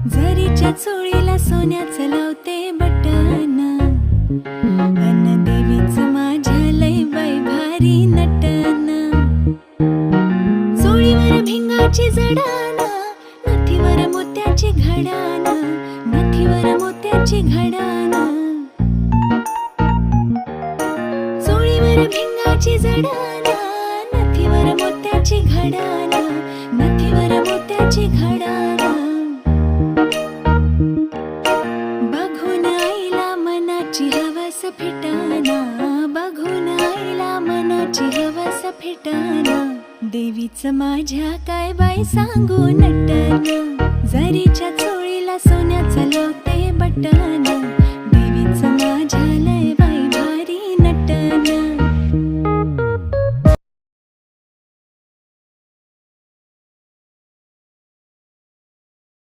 जरीच्या चोळीला सोन्याचं लावते बटन, अन देवीचं माझ्या लय बाई भारी नटन. चोळीवर भिंगाची जडान, नथीवर मोत्याची घडान, नथीवर मोत्याची घडान. चोळीवर भिंगाची जडान, नथीवर मोत्याची घडान, नथीवर मोत्याची घडान. बघून आईला मनाची हवस फिटाना, बघून आईला मनाची हवस फिटाना. देवीचं माझ्या काय बाई सांगू नटन, जरीच्या चोळीला सोन्याचं लावते बटन,